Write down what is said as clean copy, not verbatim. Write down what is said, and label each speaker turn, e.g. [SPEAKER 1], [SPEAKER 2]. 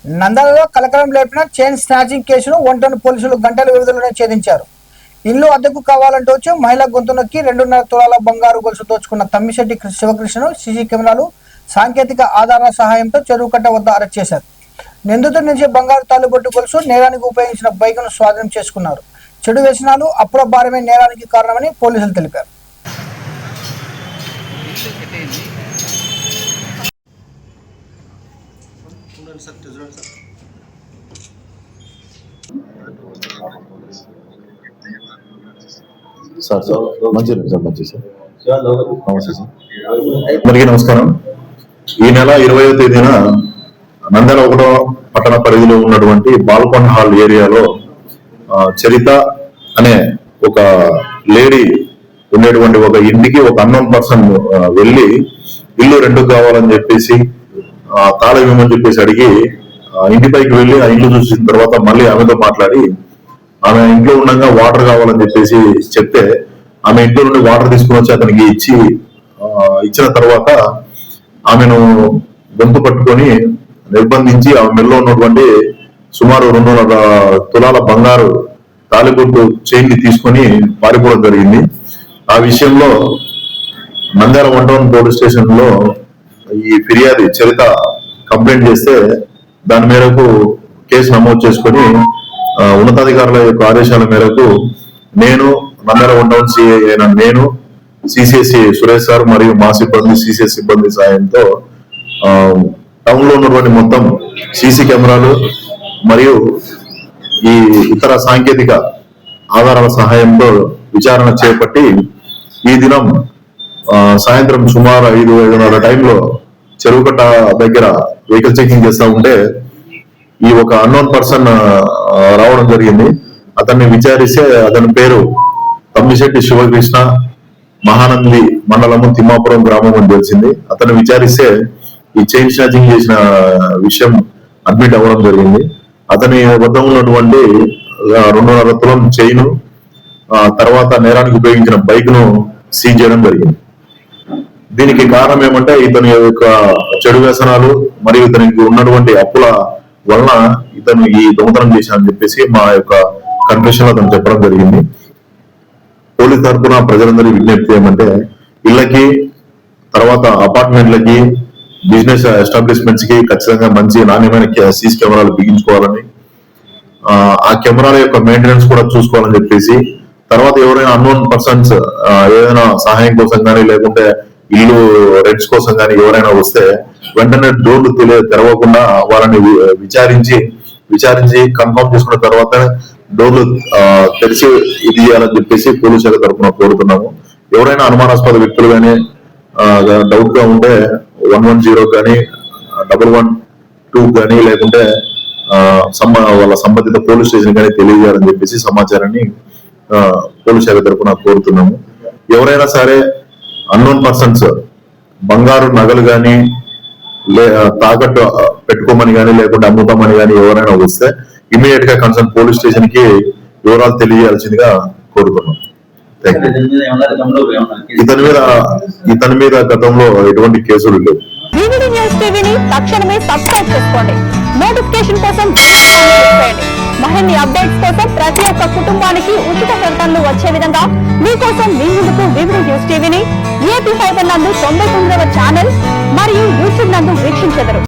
[SPEAKER 1] నంద్యాలలో కలకలం లేపిన చైన్ స్నాచింగ్ కేసును ఒంటరి పోలీసులు గంటల వ్యవధిలోనే ఛేదించారు. ఇల్లు అద్దెకు కావాలంటూ వచ్చి మహిళ గొంతు నొక్కి 2.5 తులాల బంగారు గొలుసు దోచుకున్న తమ్మిశెట్టి శివకృష్ణను సీసీ కెమెరాలు, సాంకేతిక ఆధారాల సహాయంతో చెరువుకట్ట వద్ద అరెస్ట్ చేశారు. నిందితుడి నుంచి బంగారు తాళిబొట్టు గొలుసు, నేరానికి ఉపయోగించిన బైక్ను స్వాధీనం చేసుకున్నారు. చెడు వ్యసనాలు, అప్పుల భారమే నేరానికి కారణమని పోలీసులు తెలిపారు.
[SPEAKER 2] సార్ మంచిది సార్, మంచిది సార్. నమస్తే సార్. అందరికీ నమస్కారం. ఈ నెల 20వ తేదీన నంద్యాల 1వ పట్టణ పరిధిలో ఉన్నటువంటి బాల్కొండ హాల్ ఏరియాలో చరిత అనే ఒక లేడీ ఉండేటువంటి ఒక ఇంటికి ఒక అన్నోన్ పర్సన్ వెళ్ళి ఇల్లు రెండుకు కావాలని చెప్పేసి తాళం ఇవ్వమని చెప్పేసి అడిగి ఇంటి పైకి వెళ్ళి ఆ ఇల్లు చూసిన తర్వాత మళ్ళీ ఆమెతో మాట్లాడి ఆమె ఇంట్లో ఉండగా వాటర్ కావాలని చెప్పేసి చెప్తే ఆమె ఇంట్లో నుండి వాటర్ తీసుకుని వచ్చి అతనికి ఇచ్చిన తర్వాత ఆమెను గొంతు పట్టుకొని నిర్బంధించి ఆమె మెల్లో ఉన్నటువంటి సుమారు 2.5 తులాల బంగారు తాలిబొట్టు చైన్ ని తీసుకొని పారిపోవడం జరిగింది. ఆ విషయంలో నంద్యాల 1 టౌన్ పోలీస్ స్టేషన్ లో ఈ ఫిర్యాదు చరిత కంప్లైంట్ చేస్తే దాని మేరకు కేసు నమోదు చేసుకొని ఉన్నతాధికారుల యొక్క ఆదేశాల మేరకు నేను నంద్యాల 1 టౌన్ సిఐ అయిన నేను, సిసిఎస్సి సురేష్ సార్ మరియు మా సిబ్బంది, సిసిఎస్ సిబ్బంది సాయంతో టౌన్ లో ఉన్నటువంటి మొత్తం సీసీ కెమెరాలు మరియు ఈ ఇతర సాంకేతిక ఆధారాల సహాయంతో విచారణ చేపట్టి ఈ దినం సాయంత్రం సుమారు 5:30 టైంలో చెరువుకట్ట దగ్గర వెహికల్ చెకింగ్ చేస్తా ఉంటే ఈ ఒక అన్నోన్ పర్సన్ రావడం జరిగింది. అతన్ని విచారిస్తే అతని పేరు తమ్మిశెట్టి శివకృష్ణ, మహానంది మండలము తిమ్మాపురం గ్రామం అని తెలిసింది. అతన్ని విచారిస్తే ఈ చైన్ స్నాచింగ్ చేసిన విషయం అడ్మిట్ అవ్వడం జరిగింది. అతని వద్ద ఉన్నటువంటి 2.5 తులం చైన్, తర్వాత నేరానికి ఉపయోగించిన బైక్ ను సీజ్ చేయడం జరిగింది. దీనికి కారణం ఏమంటే ఇతని యొక్క చెడు వ్యసనాలు మరియు ఇతనికి ఉన్నటువంటి అప్పుల వలన ఇతను ఈ దొంగతనం చేశానని చెప్పేసి మా యొక్క కన్ఫెషన్ లో అతను చెప్పడం జరిగింది. పోలీస్ తరఫున ప్రజలందరూ విజ్ఞప్తి ఏమంటే ఇళ్లకి, తర్వాత అపార్ట్మెంట్లకి, బిజినెస్ ఎస్టాబ్లిష్మెంట్స్ కి ఖచ్చితంగా మంచి నాణ్యమైన సీసీ కెమెరాలు బిగించుకోవాలని, ఆ కెమెరాల యొక్క మెయింటెనెన్స్ కూడా చూసుకోవాలని చెప్పేసి, తర్వాత ఎవరైనా అన్నోన్ పర్సన్స్ ఏదైనా సహాయం కోసం కానీ లేకుంటే ఇల్లు రెంట్స్ కోసం కానీ ఎవరైనా వస్తే వెంటనే డోర్లు తెరవకుండా వాళ్ళని విచారించి కన్ఫర్మ్ చేసుకున్న తర్వాత డోర్లు తెరిచి ఇది చేయాలని చెప్పేసి పోలీసు శాఖ తరఫున కోరుతున్నాము. ఎవరైనా అనుమానాస్పద వ్యక్తులు కానీ డౌట్ గా ఉంటే 110 కానీ 112 కానీ లేకుంటే వాళ్ళ సంబంధిత పోలీస్ స్టేషన్ కానీ తెలియజేయాలని చెప్పేసి సమాచారాన్ని పోలీస్ శాఖ తరఫున కోరుతున్నాము. ఎవరైనా సరే అన్నోన్ పర్సన్స్ బంగారు నగలు కానీ తాకట్టు పెట్టుకోమని కానీ లేకుంటే అమ్ముతామని కానీ ఎవరైనా వస్తే ఇమీడియట్ గా కన్సర్న్ పోలీస్ స్టేషన్ కి వివరాలు తెలియజేయాల్సిందిగా కోరుతున్నాం. ఇతని మీద గతంలో ఎటువంటి కేసులు లేవు. నోటిఫికేషన్ కోసం మరిన్ని అప్డేట్స్ కోసం ప్రతి ఒక్క కుటుంబానికి ఉచిత ప్రకటనలు వచ్చే విధంగా మీకోసం మీ ముందుకు వివిడి న్యూస్ టీవీని ఏపీ 5 నందు 99వ ఛానల్ మరియు యూట్యూబ్ నందు